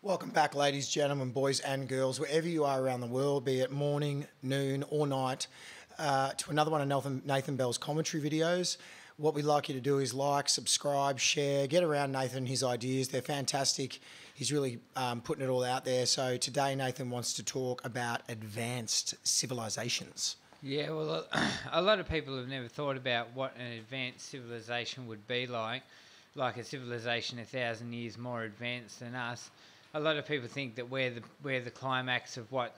Welcome back, ladies, gentlemen, boys and girls, wherever you are around the world, be it morning, noon, or night, to another one of Nathan Bell's commentary videos. What we'd like you to do is like, subscribe, share, get around Nathan, his ideas. They're fantastic. He's really putting it all out there. So today, Nathan wants to talk about advanced civilizations. Yeah, well, a lot of people have never thought about what an advanced civilization would be like a civilization 1,000 years more advanced than us. A lot of people think that we're the climax of what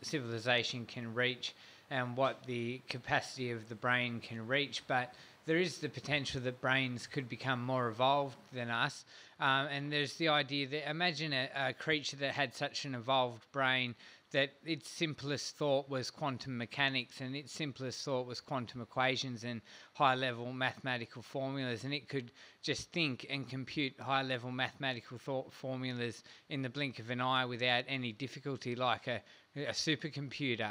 civilization can reach and what the capacity of the brain can reach, but there is the potential that brains could become more evolved than us. And there's the idea that imagine a creature that had such an evolved brain that its simplest thought was quantum mechanics, and its simplest thought was quantum equations and high-level mathematical formulas, and it could just think and compute high-level mathematical thought formulas in the blink of an eye without any difficulty, like a supercomputer,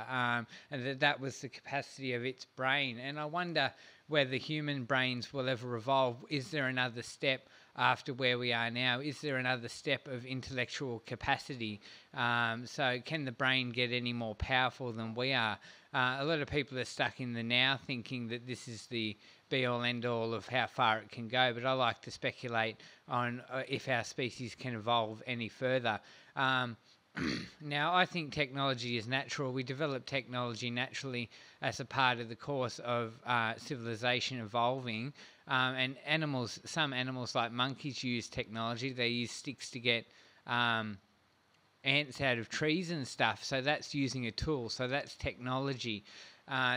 and that was the capacity of its brain. And I wonder whether human brains will ever evolve. Is there another step after where we are now? Is there another step of intellectual capacity? So can the brain get any more powerful than we are? A lot of people are stuck in the now, thinking that this is the be-all, end-all of how far it can go, but I like to speculate on if our species can evolve any further. Now, I think technology is natural. We develop technology naturally as a part of the course of civilization evolving. And some animals like monkeys use technology. They use sticks to get ants out of trees and stuff. So that's using a tool. So that's technology.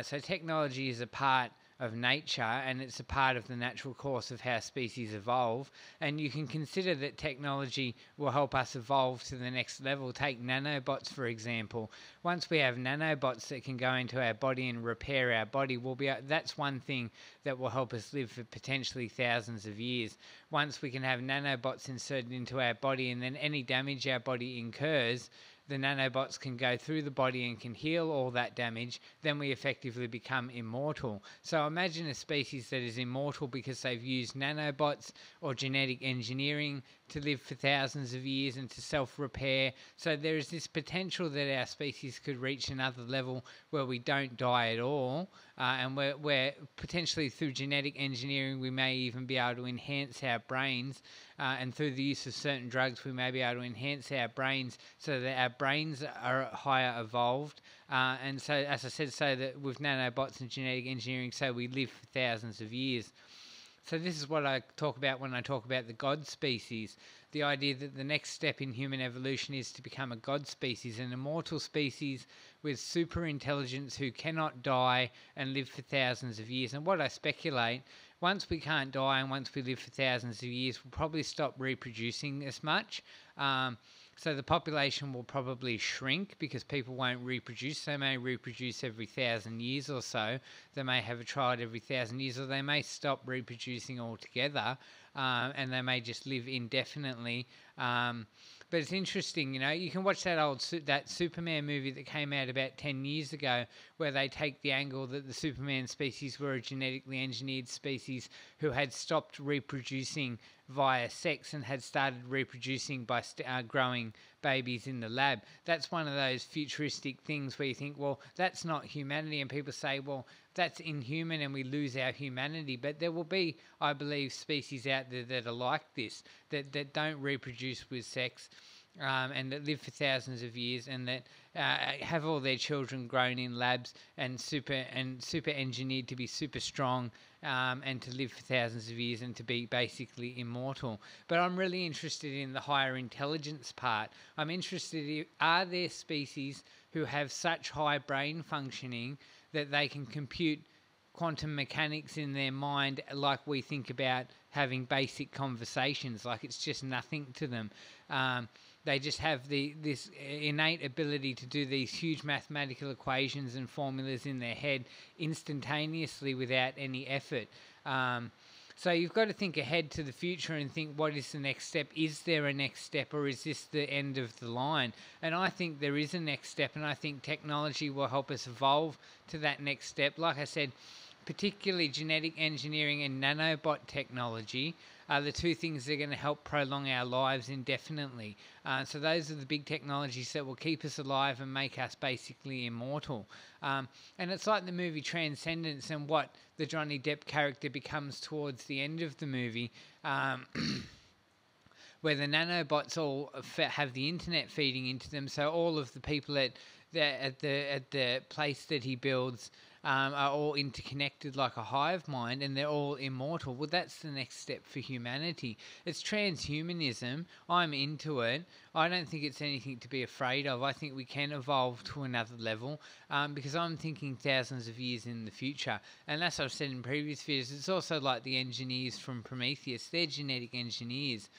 So technology is a part of nature, and it's a part of the natural course of how species evolve. And you can consider that technology will help us evolve to the next level. Take nanobots, for example. Once we have nanobots that can go into our body and repair our body, that's one thing that will help us live for potentially thousands of years. Once we can have nanobots inserted into our body, and then any damage our body incurs, the nanobots can go through the body and can heal all that damage, then we effectively become immortal. So imagine a species that is immortal because they've used nanobots or genetic engineering to live for thousands of years and to self-repair. So there is this potential that our species could reach another level where we don't die at all, and where potentially through genetic engineering we may even be able to enhance our brains, and through the use of certain drugs we may be able to enhance our brains so that our brains are higher evolved. And so, as I said, so that with nanobots and genetic engineering, so we live for thousands of years. So this is what I talk about when I talk about the god species. The idea that the next step in human evolution is to become a god species, an immortal species with super intelligence who cannot die and live for thousands of years. And what I speculate, once we can't die and once we live for thousands of years, we'll probably stop reproducing as much. So the population will probably shrink because people won't reproduce. They may reproduce every 1,000 years or so. They may have a child every 1,000 years, or they may stop reproducing altogether, and they may just live indefinitely. But it's interesting, you can watch that Superman movie that came out about 10 years ago, where they take the angle that the Superman species were a genetically engineered species who had stopped reproducing via sex and had started reproducing by growing babies in the lab. That's one of those futuristic things where you think, well, that's not humanity, and people say, well, that's inhuman and we lose our humanity. But there will be, I believe, species out there that are like this, that don't reproduce with sex, and that live for thousands of years, and that have all their children grown in labs and super engineered to be super strong, and to live for thousands of years and to be basically immortal. But I'm really interested in the higher intelligence part. I'm interested in, are there species who have such high brain functioning that they can compute quantum mechanics in their mind like we think about having basic conversations, like it's just nothing to them. They just have this innate ability to do these huge mathematical equations and formulas in their head instantaneously without any effort. So you've got to think ahead to the future and think, what is the next step? Is there a next step, or is this the end of the line? And I think there is a next step, and I think technology will help us evolve to that next step. Like I said, particularly genetic engineering and nanobot technology are the two things that are going to help prolong our lives indefinitely. So those are the big technologies that will keep us alive and make us basically immortal. And it's like the movie Transcendence and what the Johnny Depp character becomes towards the end of the movie. Where the nanobots all have the internet feeding into them, so all of the people at the place that he builds are all interconnected like a hive mind, and they're all immortal. Well, that's the next step for humanity. It's transhumanism. I'm into it. I don't think it's anything to be afraid of. I think we can evolve to another level because I'm thinking thousands of years in the future. And as I've said in previous videos, it's also like the engineers from Prometheus. They're genetic engineers.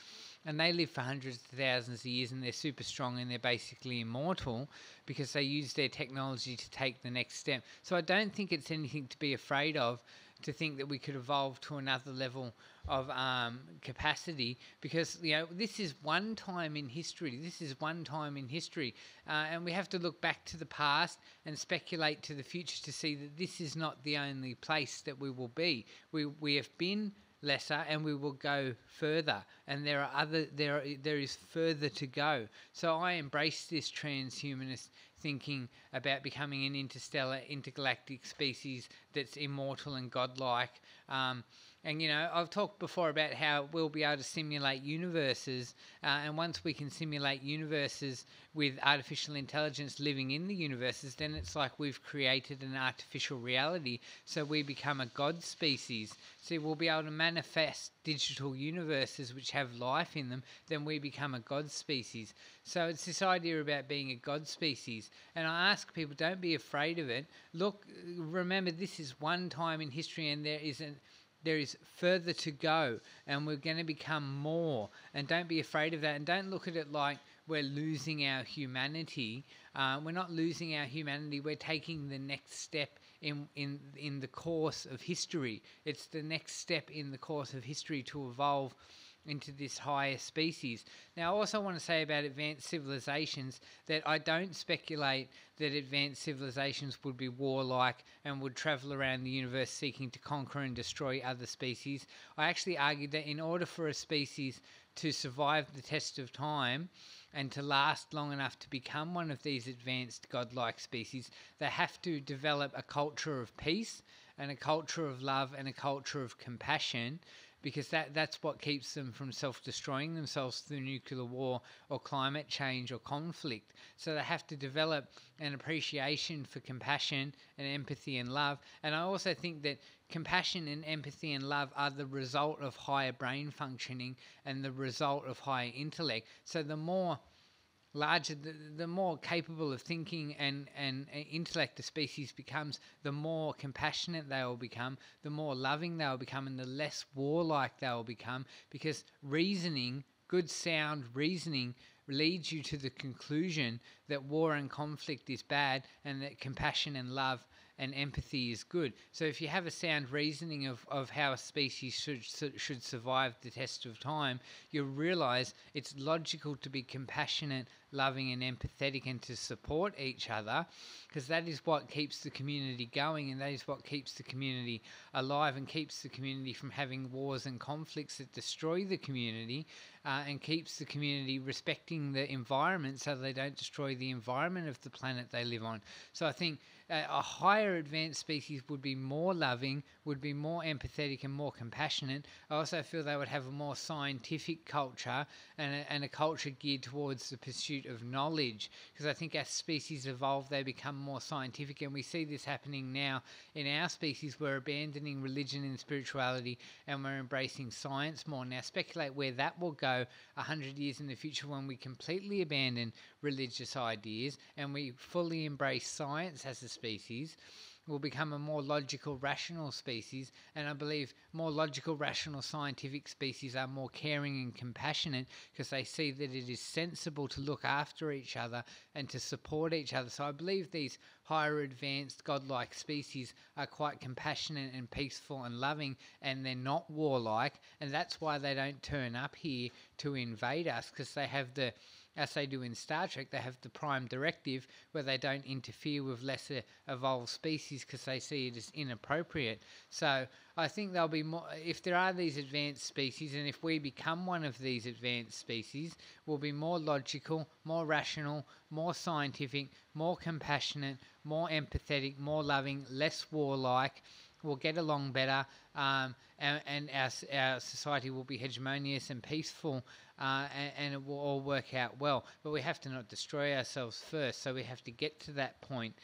And they live for hundreds of thousands of years, and they're super strong, and they're basically immortal because they use their technology to take the next step. So I don't think it's anything to be afraid of, to think that we could evolve to another level of capacity, because this is one time in history. And we have to look back to the past and speculate to the future to see that this is not the only place that we will be. We have been lesser, and we will go further, and there is further to go. So I embrace this transhumanist thinking about becoming an intergalactic species that's immortal and godlike. And I've talked before about how we'll be able to simulate universes, and once we can simulate universes with artificial intelligence living in the universes, then it's like we've created an artificial reality, so we become a god species. So we'll be able to manifest digital universes which have life in them, then we become a god species. So it's this idea about being a god species, and I ask people, don't be afraid of it. Look, remember, this is one time in history, and there is further to go, and we're going to become more. And don't be afraid of that, and don't look at it like we're losing our humanity. We're not losing our humanity. We're taking the next step in the course of history. It's the next step in the course of history to evolve into this higher species. Now, I also want to say about advanced civilizations that I don't speculate that advanced civilizations would be warlike and would travel around the universe seeking to conquer and destroy other species. I actually argue that in order for a species to survive the test of time and to last long enough to become one of these advanced godlike species, they have to develop a culture of peace and a culture of love and a culture of compassion, because that's what keeps them from self-destroying themselves through nuclear war or climate change or conflict. So they have to develop an appreciation for compassion and empathy and love. And I also think that compassion and empathy and love are the result of higher brain functioning and the result of higher intellect. So the more larger, the more capable of thinking and intellect the species becomes, the more compassionate they will become, the more loving they will become, and the less warlike they will become, because reasoning, good sound reasoning, leads you to the conclusion that war and conflict is bad and that compassion and love and empathy is good. So if you have a sound reasoning of how a species should survive the test of time, you'll realise it's logical to be compassionate, loving and empathetic, and to support each other, because that is what keeps the community going, and that is what keeps the community alive and keeps the community from having wars and conflicts that destroy the community, and keeps the community respecting the environment so they don't destroy the environment of the planet they live on. So I think a higher advanced species would be more loving, would be more empathetic and more compassionate. I also feel they would have a more scientific culture and a culture geared towards the pursuit of knowledge, because I think as species evolve, they become more scientific, and we see this happening now in our species. We're abandoning religion and spirituality, and we're embracing science more. Now, speculate where that will go 100 years in the future when we completely abandon religious ideas and we fully embrace science as a species. Will become a more logical, rational species, and I believe more logical, rational, scientific species are more caring and compassionate because they see that it is sensible to look after each other and to support each other. So I believe these higher advanced godlike species are quite compassionate and peaceful and loving, and they're not warlike, and that's why they don't turn up here to invade us, because they have the as they do in Star Trek. They have the Prime Directive where they don't interfere with lesser evolved species because they see it as inappropriate. So I think there'll be more, if there are these advanced species, and if we become one of these advanced species, we'll be more logical, more rational, more scientific, more compassionate, more empathetic, more loving, less warlike. We'll get along better, and our society will be hegemonious and peaceful, and it will all work out well. But we have to not destroy ourselves first, so we have to get to that point.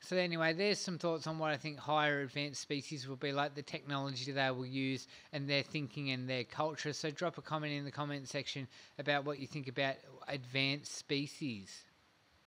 So anyway, there's some thoughts on what I think higher advanced species will be like, the technology they will use, and their thinking and their culture. So drop a comment in the comment section about what you think about advanced species.